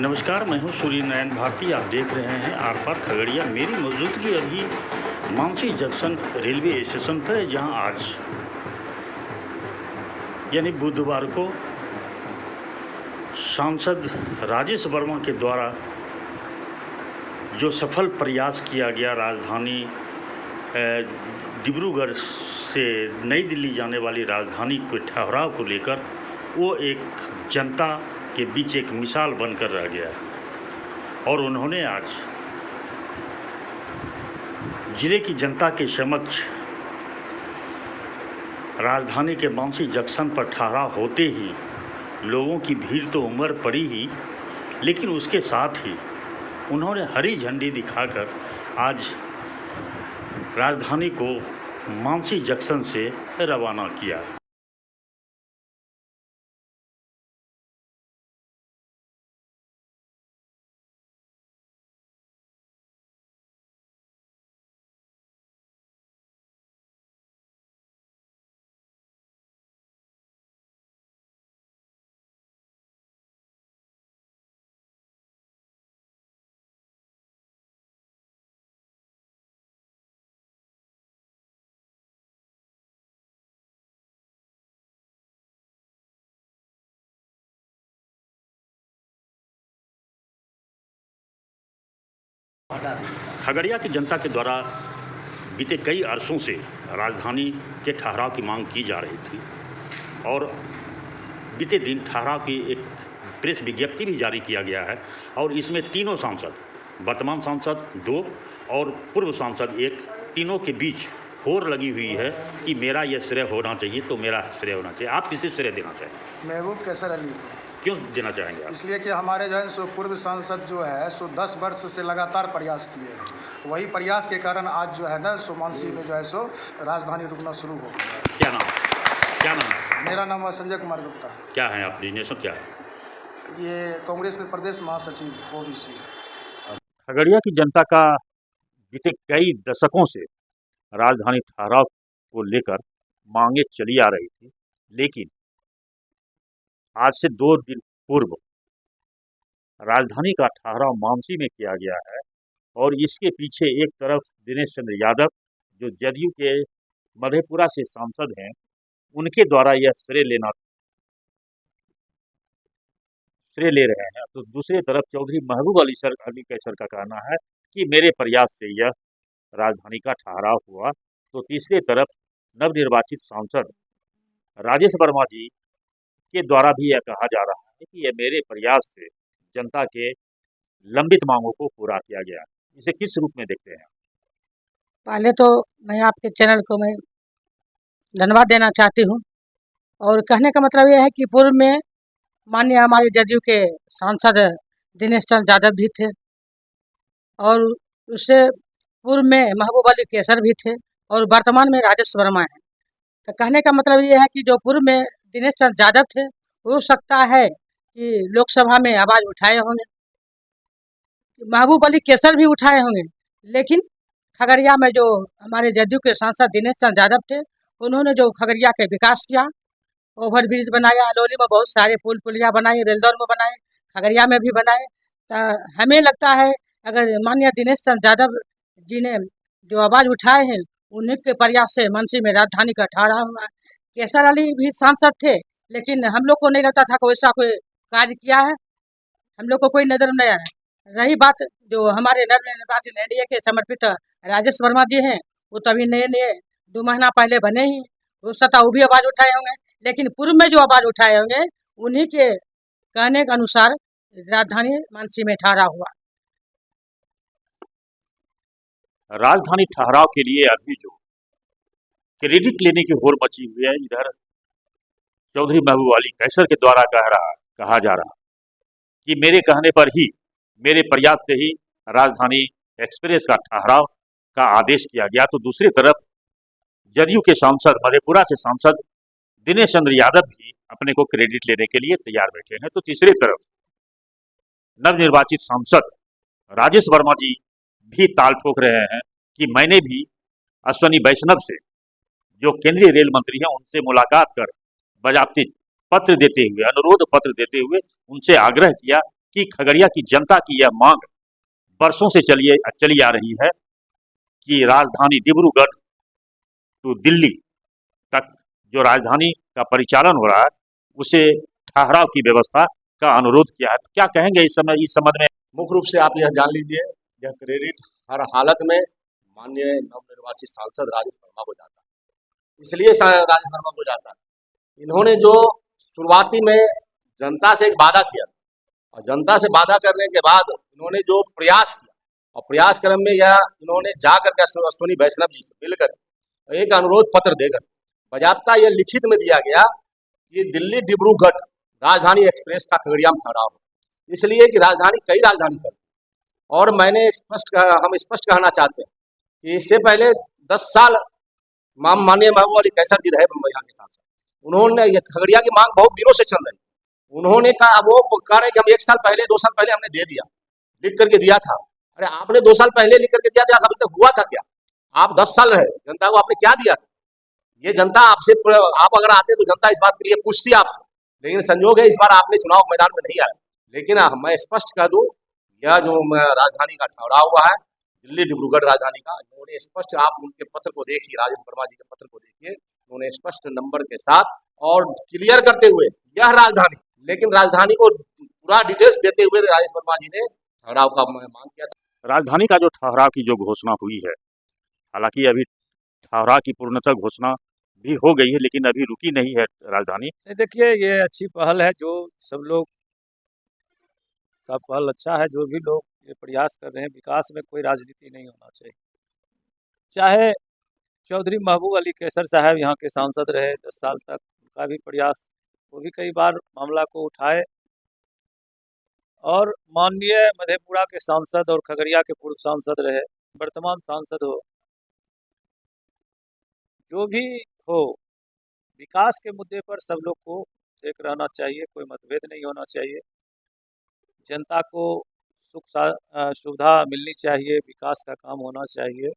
नमस्कार, मैं हूं सूर्य नारायण भारती। आप देख रहे हैं आर पार खगड़िया। मेरी मौजूदगी अभी मानसी जंक्शन रेलवे स्टेशन पर है, जहां आज यानी बुधवार को सांसद राजेश वर्मा के द्वारा जो सफल प्रयास किया गया राजधानी डिब्रूगढ़ से नई दिल्ली जाने वाली राजधानी के ठहराव को लेकर, वो एक जनता के बीच एक मिसाल बनकर रह गया और उन्होंने आज जिले की जनता के समक्ष राजधानी के मानसी जंक्शन पर ठहराव होते ही लोगों की भीड़ तो उमड़ पड़ी ही, लेकिन उसके साथ ही उन्होंने हरी झंडी दिखाकर आज राजधानी को मानसी जंक्शन से रवाना किया। खगड़िया की जनता के द्वारा बीते कई अरसों से राजधानी के ठहराव की मांग की जा रही थी और बीते दिन ठहराव की एक प्रेस विज्ञप्ति भी जारी किया गया है और इसमें तीनों सांसद, वर्तमान सांसद 2 और पूर्व सांसद 1, तीनों के बीच होड़ लगी हुई है कि मेरा यह श्रेय होना चाहिए तो मेरा श्रेय होना चाहिए। आप किसे श्रेय देना चाहेंगे? महबूब कैसर अली। क्यों देना चाहेंगे आप? इसलिए कि हमारे जो है सो पूर्व सांसद जो है सो 10 वर्ष से लगातार प्रयास किए हैं। वही प्रयास के कारण आज जो है ना सो मानसी में जो है सो राजधानी रुकना शुरू हो गया। क्या नाम है? मेरा नाम है संजय कुमार गुप्ता। क्या है आप डिजिग्नेशन क्या है? ये कांग्रेस में प्रदेश महासचिव ओबीसी। खगड़िया की जनता का बीते कई दशकों से राजधानी ठहराव को लेकर मांगे चली आ रही थी, लेकिन आज से 2 दिन पूर्व राजधानी का ठहराव मानसी में किया गया है और इसके पीछे एक तरफ दिनेश चंद्र यादव, जो जदयू के मधेपुरा से सांसद हैं, उनके द्वारा यह श्रेय ले रहे हैं, तो दूसरी तरफ चौधरी महबूब अली कैसर का कहना है कि मेरे प्रयास से यह राजधानी का ठहराव हुआ। तो तीसरी तरफ नवनिर्वाचित सांसद राजेश वर्मा जी के द्वारा भी यह कहा जा रहा है कि यह मेरे प्रयास से जनता के लंबित मांगों को पूरा किया गया। इसे किस रूप में देखते हैं? पहले तो मैं आपके चैनल को मैं धन्यवाद देना चाहती हूं और कहने का मतलब यह है कि पूर्व में माननीय हमारे जदयू के सांसद दिनेश चंद्र यादव भी थे और उससे पूर्व में महबूब अली कैसर भी थे और वर्तमान में राजेश वर्मा है। तो कहने का मतलब यह है कि जो पूर्व में दिनेश चंद्र यादव थे, हो सकता है कि लोकसभा में आवाज़ उठाए होंगे, महबूब अली कैसर भी उठाए होंगे, लेकिन खगड़िया में जो हमारे जदयू के सांसद दिनेश चंद्र यादव थे, उन्होंने जो खगड़िया के विकास किया, ओवर ब्रिज बनाया, अलौली में बहुत सारे पुल पुलिया बनाए, रेलदौर में बनाए, खगड़िया में भी बनाए। तो हमें लगता है अगर माननीय दिनेश चंद्र यादव जी ने जो आवाज़ उठाए हैं, उन्हीं के प्रयास से मानसी में राजधानी का ठहराव हुआ। कैसर अली भी सांसद थे, लेकिन हम लोग को नहीं लगता था कोई ऐसा कोई कार्य किया है, हम लोग को कोई नजर नहीं आ रहा। रही बात जो हमारे नवनिर्वाचित एनडीए के समर्पित राजेश वर्मा जी हैं, वो तभी नए 2 महीना पहले बने ही, हो सकता वो भी आवाज़ उठाए होंगे, लेकिन पूर्व में जो आवाज़ उठाए होंगे उन्हीं के कहने के अनुसार राजधानी मानसी में ठहराव हुआ। राजधानी ठहराव के लिए अभी जो क्रेडिट लेने की होड़ मची हुई है, इधर चौधरी महबूब अली कैसर के द्वारा कहा जा रहा कि मेरे कहने पर ही, मेरे प्रयास से ही राजधानी एक्सप्रेस का ठहराव का आदेश किया गया। तो दूसरी तरफ जदयू के सांसद, मधेपुरा से सांसद दिनेश चंद्र यादव भी अपने को क्रेडिट लेने के लिए तैयार बैठे हैं। तो तीसरी तरफ नवनिर्वाचित सांसद राजेश वर्मा जी भी ताल ठोक रहे हैं कि मैंने भी अश्वनी वैष्णव से, जो केंद्रीय रेल मंत्री हैं, उनसे मुलाकात कर बाज़ाब्ती पत्र देते हुए, अनुरोध पत्र देते हुए उनसे आग्रह किया कि खगड़िया की जनता की यह मांग वर्षों से चली आ रही है कि राजधानी डिब्रूगढ़ टू दिल्ली तक जो राजधानी का परिचालन हो रहा है उसे ठहराव की व्यवस्था का अनुरोध किया है। तो क्या कहेंगे इस संबंध में? मुख्य रूप से आप यह जान लीजिए, यह क्रेडिट हर हालत में माननीय नवनिर्वाचित सांसद राजेश वर्मा को जाता है। इसलिए राजेश वर्मा को जाता है, इन्होंने जो शुरुआती में जनता से एक वादा किया था और जनता से वादा करने के बाद इन्होंने जो प्रयास किया और प्रयास क्रम में यह इन्होंने जाकर के अश्विनी वैष्णव जी से मिलकर एक अनुरोध पत्र देकर बाजाबता यह लिखित में दिया गया कि दिल्ली डिब्रूगढ़ राजधानी एक्सप्रेस का खगड़िया में ठहराव, इसलिए कि कई राजधानी सर, और हम स्पष्ट कहना चाहते हैं कि इससे पहले 10 साल माननीय महबूब अली कैसर जी रहे यहाँ के सांसद, उन्होंने ये खगड़िया की मांग बहुत दिनों से चल रही, उन्होंने कहा, वो कह रहे कि हम 1 साल पहले 2 साल पहले हमने दे दिया, लिख करके दिया था। अरे आपने 2 साल पहले लिख करके दिया था, अभी तक हुआ था क्या? आप 10 साल रहे, जनता को आपने क्या दिया था? ये जनता आपसे, आप अगर आते तो जनता इस बात के लिए पूछती आपसे, लेकिन संजोग है इस बार आपने चुनाव मैदान में नहीं आया। लेकिन मैं स्पष्ट कह दूं, यह जो राजधानी का ठहराव हुआ है दिल्ली डिब्रूगढ़ राजधानी का, उन्होंने स्पष्ट, आप उनके पत्र को देखिए, राजेश वर्मा जी के पत्र को देखिए, उन्होंने स्पष्ट नंबर के साथ और क्लियर करते हुए यह राजधानी, लेकिन राजधानी को पूरा डिटेल्स देते हुए राजेश वर्मा जी ने ठहराव का मांग किया था। राजधानी का जो ठहराव की जो घोषणा हुई है, हालांकि अभी ठहराव की पूर्णतः घोषणा भी हो गई है, लेकिन अभी रुकी नहीं है राजधानी। देखिए, ये अच्छी पहल है, जो सब लोग का पहल अच्छा है, जो भी लोग ये प्रयास कर रहे हैं। विकास में कोई राजनीति नहीं होना चाहिए। चाहे चौधरी महबूब अली कैसर साहब यहाँ के सांसद रहे 10 साल तक, उनका भी प्रयास, वो भी कई बार मामला को उठाए, और माननीय मधेपुरा के सांसद और खगड़िया के पूर्व सांसद रहे, वर्तमान सांसद हो, जो भी हो, विकास के मुद्दे पर सब लोग को एक रहना चाहिए, कोई मतभेद नहीं होना चाहिए। जनता को सुविधा मिलनी चाहिए, विकास का काम होना चाहिए।